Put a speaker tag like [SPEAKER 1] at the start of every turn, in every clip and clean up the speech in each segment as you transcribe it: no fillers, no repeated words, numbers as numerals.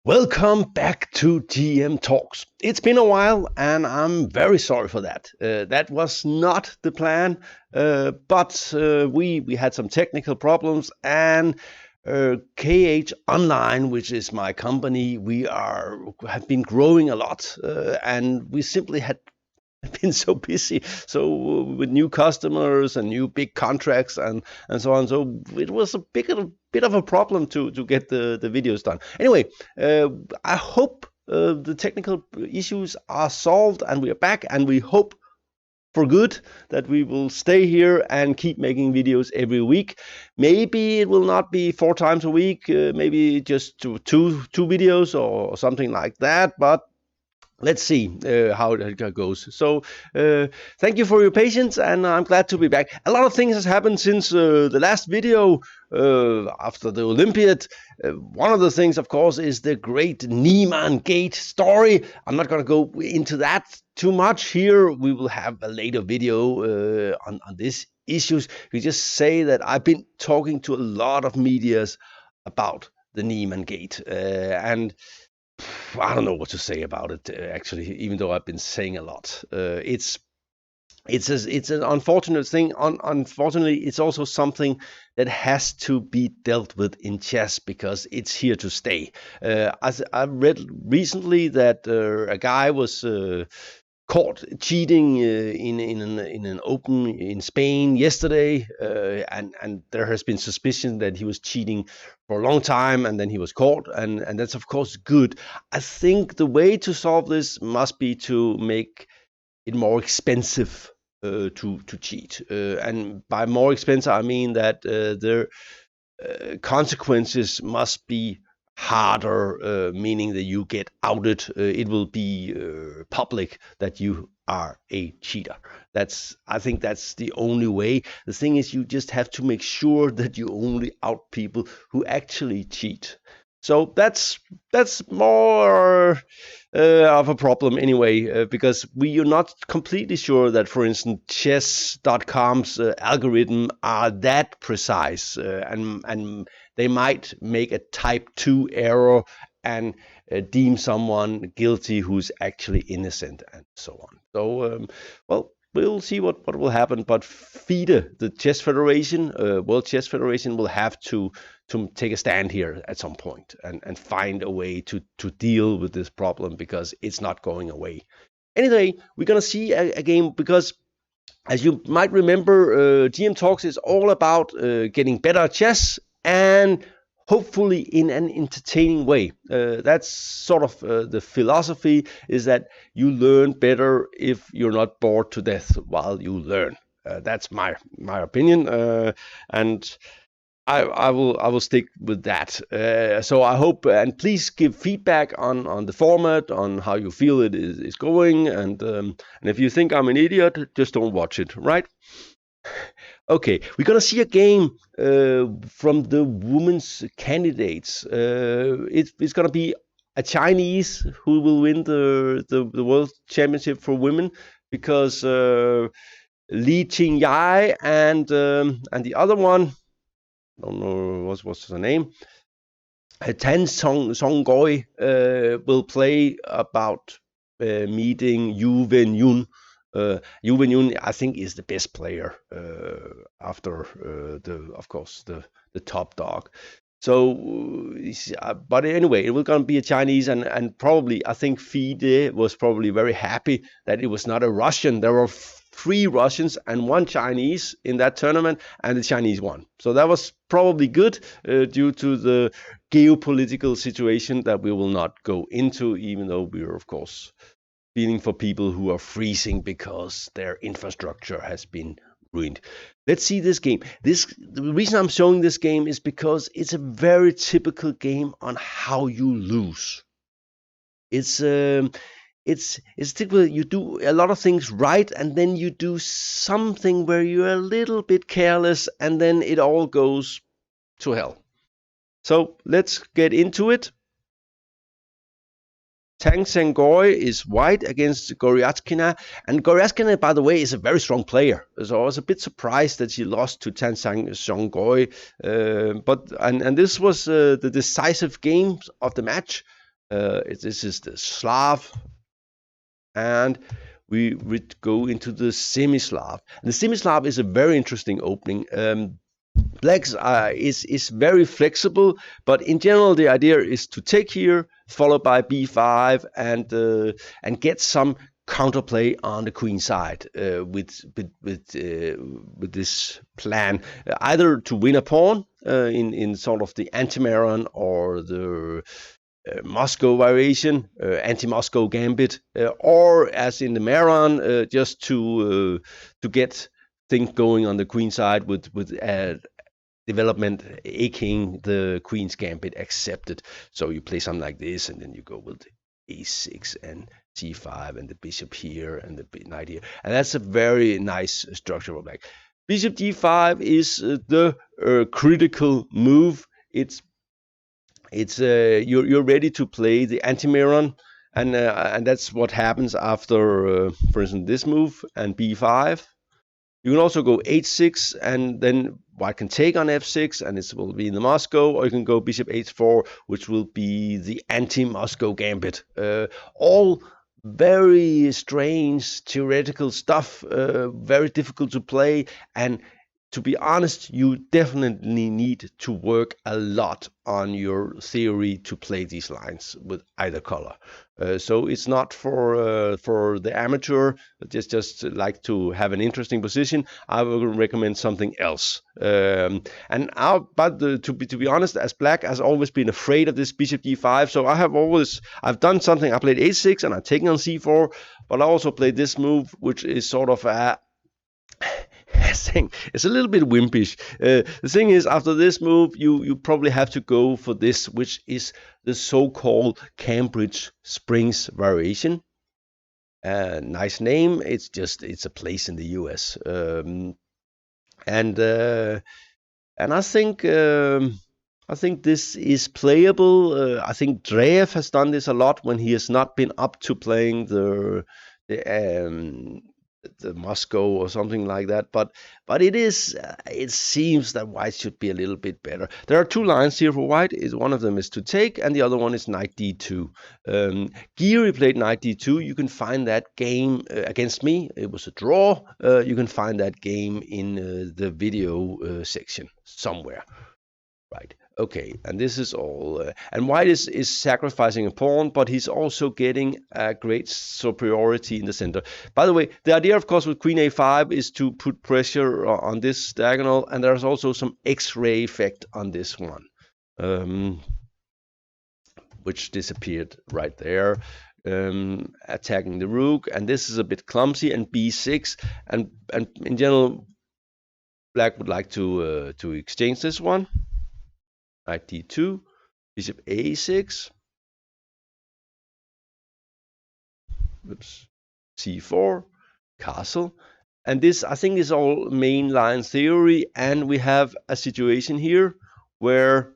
[SPEAKER 1] Welcome back to GM Talks. It's been a while and I'm very sorry for that. That was not the plan, but we had some technical problems and KH Online, which is my company, have been growing a lot and we simply had been so busy, so with new customers and new big contracts and so on. So it was a bit of a problem to get the videos done. Anyway, I hope the technical issues are solved and we are back, and we hope for good that we will stay here and keep making videos every week. Maybe it will not be 4 times a week, maybe just two videos or something like that, but let's see how it goes. So thank you for your patience, and I'm glad to be back. A lot of things has happened since the last video after the Olympiad. One of the things, of course, is the great Niemann Gate story. I'm not going to go into that too much here. We will have a later video on these issues. We just say that I've been talking to a lot of medias about the Niemann Gate, and I don't know what to say about it, actually, even though I've been saying a lot. It's an unfortunate thing. Unfortunately, it's also something that has to be dealt with in chess because it's here to stay. As I read recently that a guy was caught cheating in an open in Spain yesterday, and there has been suspicion that he was cheating for a long time, and then he was caught, and that's of course good. I think the way to solve this must be to make it more expensive to cheat, and by more expensive I mean that their consequences must be harder, meaning that you get outed. It will be public that you are a cheater. I think that's the only way. The thing is, you just have to make sure that you only out people who actually cheat. So that's more of a problem anyway, because we are not completely sure that, for instance, chess.com's algorithm are that precise, and they might make a type 2 error and deem someone guilty who's actually innocent, and so on. So, well, we'll see what will happen. But FIDE, the Chess Federation, World Chess Federation, will have to take a stand here at some point and find a way to deal with this problem, because it's not going away. Anyway, we're going to see a game, because as you might remember, GM Talks is all about getting better at chess, and hopefully in an entertaining way. That's sort of the philosophy, is that you learn better if you're not bored to death while you learn. That's my opinion, and I will stick with that. So I hope, and please give feedback on the format, on how you feel it is going, and if you think I'm an idiot, just don't watch it, right? Okay, we're gonna see a game from the women's candidates. It's gonna be a Chinese who will win the world championship for women, because Li Qingyai and the other one, I don't know what's her name, Tan Songgoi, will play about meeting Yu Wenyun. Yu Wenyun, I think, is the best player after of course, the top dog. So, but anyway, it was going to be a Chinese, and probably I think FIDE was probably very happy that it was not a Russian. There were 3 Russians and 1 Chinese in that tournament, and the Chinese won. So that was probably good, due to the geopolitical situation that we will not go into, even though we are, of course, feeling for people who are freezing because their infrastructure has been ruined. Let's see this game. The reason I'm showing this game is because it's a very typical game on how you lose. It's typical. You do a lot of things right, and then you do something where you're a little bit careless, and then it all goes to hell. So let's get into it. Tang Sengoy is white against Goryachkina, and Goryachkina, by the way, is a very strong player. So I was a bit surprised that she lost to Tang Sengoy, but this was the decisive game of the match. This is the Slav, and we would go into the semi-Slav. The semi-Slav is a very interesting opening. Blacks is very flexible, but in general the idea is to take here, followed by b5, and get some counterplay on the queen side with this plan, either to win a pawn in sort of the anti-Maron or the Moscow variation, anti-Moscow gambit, or as in the Maron, just to get things going on the queen side with development a-king, the queen's gambit accepted. So you play something like this, and then you go with a6 and c5 and the bishop here and the knight here, and that's a very nice structure for black. Bishop d5 is the critical move. You're ready to play the anti-Maron, and that's what happens after, for instance, this move and b5. You can also go h6, and then white can take on f6, and it will be in the Moscow, or you can go bishop h4, which will be the anti-Moscow gambit. All very strange theoretical stuff, very difficult to play, and to be honest, you definitely need to work a lot on your theory to play these lines with either color. So it's not for the amateur, just like to have an interesting position. I would recommend something else. To be honest, as black has always been afraid of this bishop d5, so I've done something. I played h6 and I've taken on c4, but I also played this move, which is sort of a thing. It's a little bit wimpish. The thing is, after this move, you probably have to go for this, which is the so-called Cambridge Springs variation. Nice name. It's a place in the U.S. And I think this is playable. I think Dreyev has done this a lot when he has not been up to playing the Moscow or something like that. But it seems that white should be a little bit better. There are two lines here for white. One of them is to take, and the other one is knight d2. Geary played knight d2. You can find that game against me. It was a draw. You can find that game in the video section somewhere. Right. Okay, and this is all. And white is sacrificing a pawn, but he's also getting a great superiority in the center. By the way, the idea, of course, with queen a5 is to put pressure on this diagonal, and there's also some X-ray effect on this one, which disappeared right there, attacking the rook. And this is a bit clumsy, and b6, and in general, black would like to exchange this one. Knight d2, bishop a6, oops, c4, castle. And this, I think, is all mainline theory, and we have a situation here where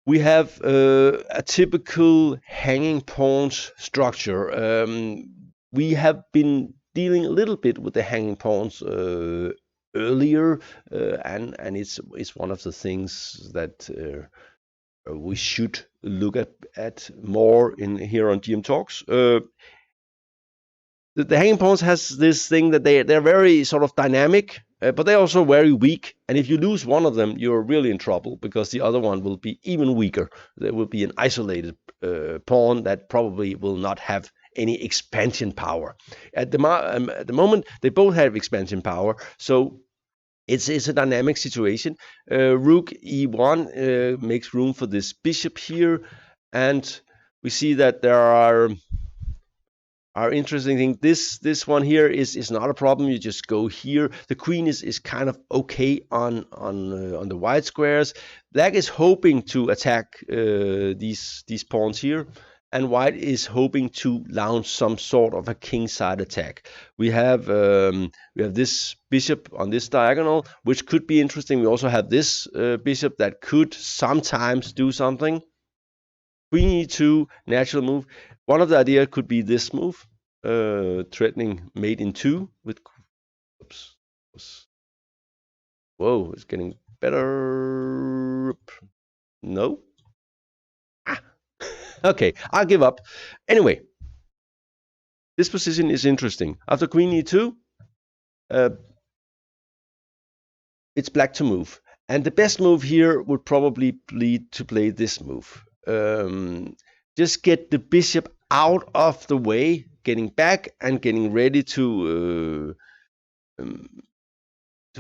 [SPEAKER 1] we have a typical hanging pawns structure. We have been dealing a little bit with the hanging pawns earlier, and it's one of the things that we should look at more in here on GM Talks. The hanging pawns has this thing that they're very sort of dynamic, but they're also very weak. And if you lose one of them, you're really in trouble, because the other one will be even weaker. There will be an isolated pawn that probably will not have any expansion power. At the moment, they both have expansion power, so it's a dynamic situation. Rook e1 makes room for this bishop here, and we see that there are interesting things. This one here is not a problem. You just go here. The queen is kind of okay on the white squares. Black is hoping to attack these pawns here, and white is hoping to launch some sort of a kingside attack. We have this bishop on this diagonal, which could be interesting. We also have this bishop that could sometimes do something. Queen e2, natural move. One of the ideas could be this move, threatening mate in 2 with. Oops. Whoa, it's getting better. No. Okay, I'll give up. Anyway, this position is interesting. After queen e2, uh, it's black to move. And the best move here would probably be to play this move. Just get the bishop out of the way, getting back and getting ready to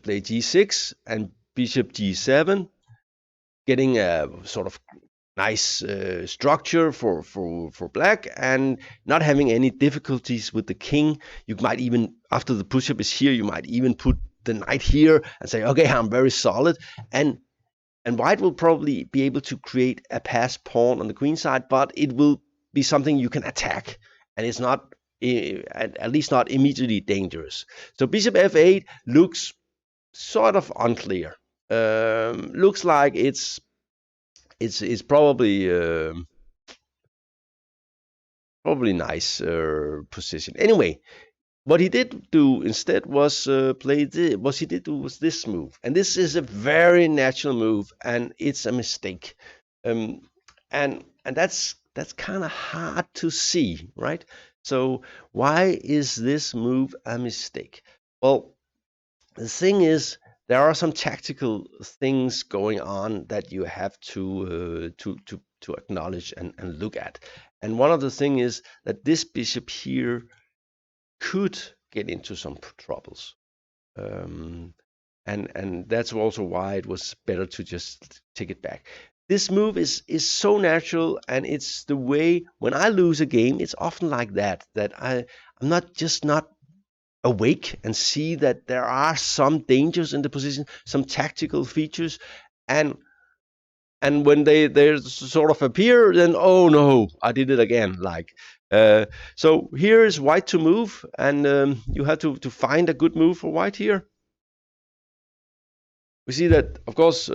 [SPEAKER 1] play g6 and bishop g7, getting a sort of nice structure for black and not having any difficulties with the king. You might even, after the bishop is here, you might even put the knight here and say, okay, I'm very solid. And white will probably be able to create a passed pawn on the queen side, but it will be something you can attack, and it's not, at least not immediately dangerous. So bishop f8 looks sort of unclear. Looks like it's probably nice position. Anyway, what he did do instead was was this move, and this is a very natural move, and it's a mistake, um, and that's kind of hard to see, right? So why is this move a mistake? Well, the thing is, there are some tactical things going on that you have to acknowledge and look at. And one of the things is that this bishop here could get into some troubles. Um, and that's also why it was better to just take it back. This move is so natural, and it's the way when I lose a game, it's often like that. I'm not awake and see that there are some dangers in the position, some tactical features, and when they sort of appear, then oh no, I did it again. Like so, here is white to move, and you have to find a good move for white here. We see that, of course,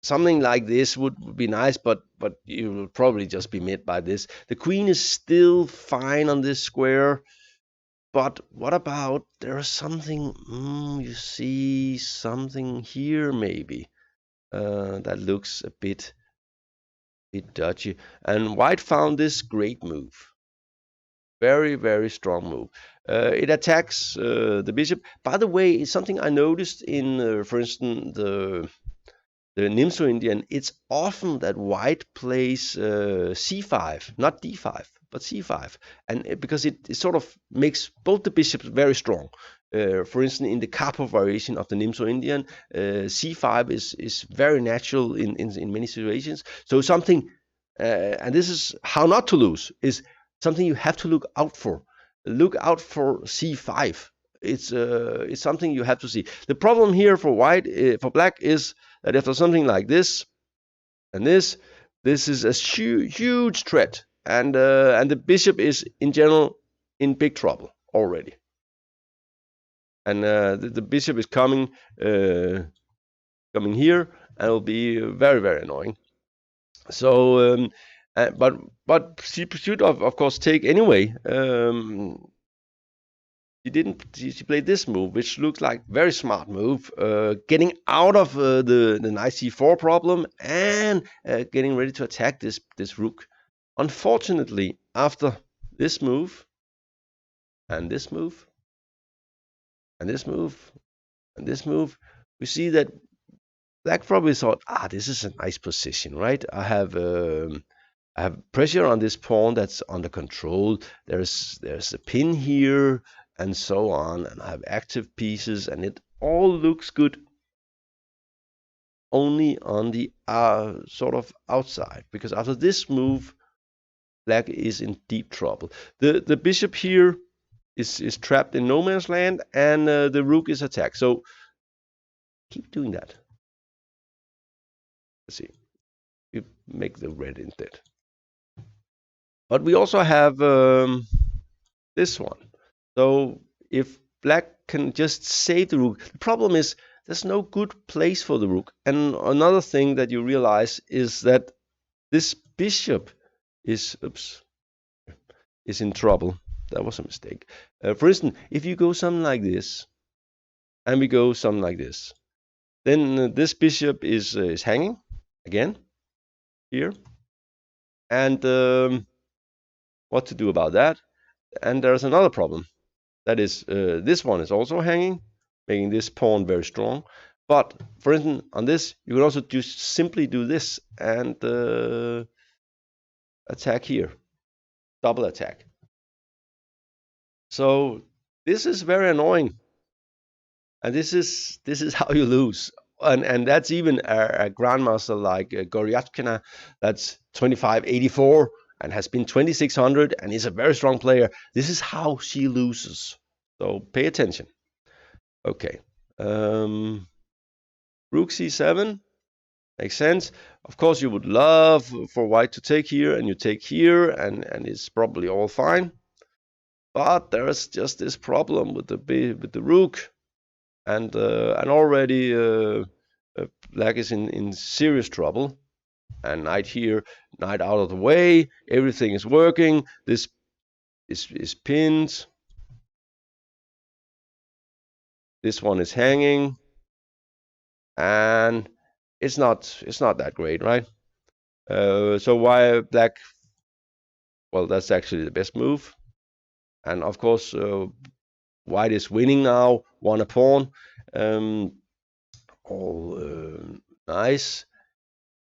[SPEAKER 1] something like this would be nice, but you will probably just be met by this. The queen is still fine on this square. But what about there's something, you see something here maybe that looks a bit dodgy. And white found this great move. Very, very strong move. It attacks the bishop. By the way, it's something I noticed in, for instance, the Nimzo Indian. It's often that white plays c5, not d5, but c5, and because it sort of makes both the bishops very strong. For instance, in the capo variation of the Nimzo Indian, c5 is very natural in many situations. So something, and this is how not to lose, is something you have to look out for. Look out for c5. It's something you have to see. The problem here for white, for black, is that after something like this and this is a huge threat, and the bishop is in general in big trouble already, and the bishop is coming here, and it'll be very, very annoying. So but she should of course take anyway. She didn't. She played this move, which looks like very smart move, getting out of the knight c4 problem, and getting ready to attack this rook. Unfortunately, after this move and this move and this move and this move, we see that black probably thought, this is a nice position, right? I have pressure on this pawn that's under control. There's a pin here, and so on, and I have active pieces, and it all looks good only on the sort of outside, because after this move, black is in deep trouble. The bishop here is trapped in no man's land, and the rook is attacked. So keep doing that. Let's see. You make the red instead. But we also have this one. So if black can just save the rook, the problem is there's no good place for the rook. And another thing that you realize is that this bishop is in trouble. That was a mistake. For instance, if you go something like this, and we go something like this, then this bishop is hanging again. here. And what to do about that? And there's another problem. That is, this one is also hanging, making this pawn very strong. But for instance, on this, you can also just simply do this and attack here, double attack. So this is very annoying, and this is how you lose. And that's even a grandmaster like Goryachkina, that's 2584 and has been 2600 and is a very strong player. This is how she loses. So pay attention. Okay. Rook c7 makes sense. Of course, you would love for white to take here, and you take here, and it's probably all fine. But there's just this problem with the rook, and already black is in serious trouble. And knight here, knight out of the way, everything is working. This is pinned. This one is hanging, and it's not that great, right? So why black? Well, that's actually the best move. And of course, white is winning now, won a pawn. All nice.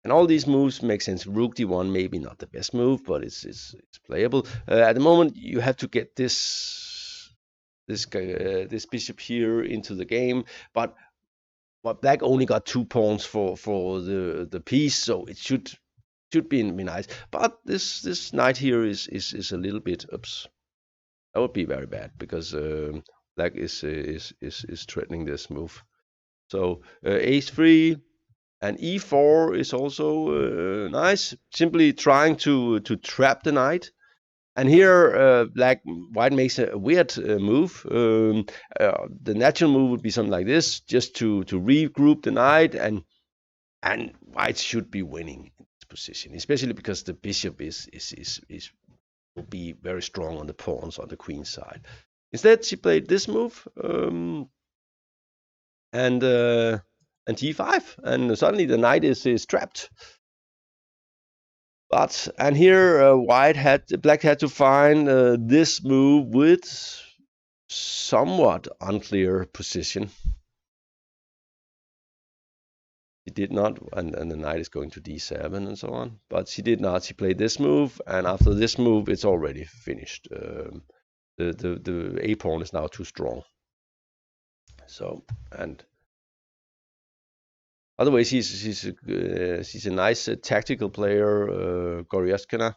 [SPEAKER 1] And all these moves make sense. Rook d1, maybe not the best move, but it's playable. At the moment, you have to get this bishop here into the game, but black only got 2 pawns for the piece, so it should be nice. But this knight here is a little bit, oops, that would be very bad, because black is threatening this move. So a3 and e4 is also nice, simply trying to trap the knight. And here white makes a weird move. The natural move would be something like this, just to regroup the knight, and white should be winning in this position, especially because the bishop will be very strong on the pawns on the queen side. Instead, she played this move, and d5, and suddenly the knight is trapped. But and here black had to find this move with somewhat unclear position. She did not, and the knight is going to d7 and so on. But she did not. She played this move, and after this move, it's already finished. The a pawn is now too strong. So, and otherwise, she's a nice tactical player, Goryachkina.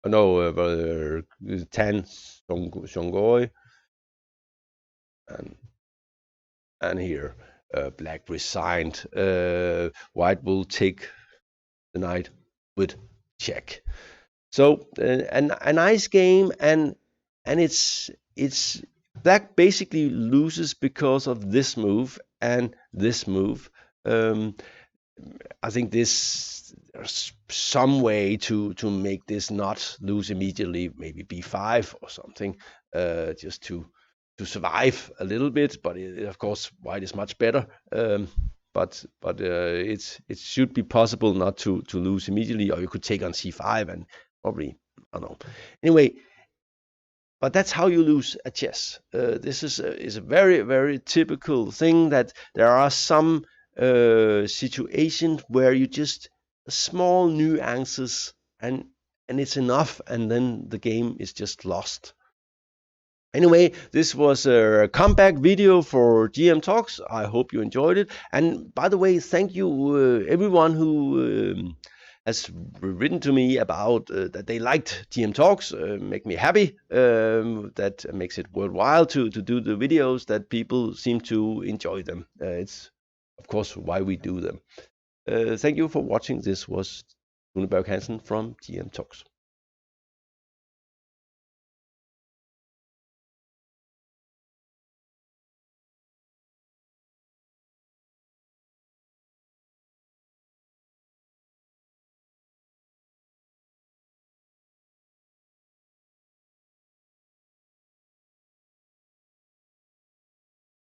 [SPEAKER 1] No, Tan Zhongyi, and here black resigned. White will take the knight with check. So a nice game, and it's black basically loses because of this move and this move. I think there's some way to make this not lose immediately, maybe b5 or something, just to survive a little bit. But of course, white is much better. But it should be possible not to lose immediately, or you could take on c5 and probably, I don't know. Anyway, but that's how you lose at chess. This is a very, very typical thing, that there are some situations where you just small nuances, and it's enough, and then the game is just lost. Anyway, this was a comeback video for GM Talks. I hope you enjoyed it. And by the way, thank you everyone who has written to me about that they liked GM Talks. Make me happy. That makes it worthwhile to do the videos, that people seem to enjoy them. It's, of course, why we do them. Thank you for watching. This was Rune Berg Hansen from GM Talks.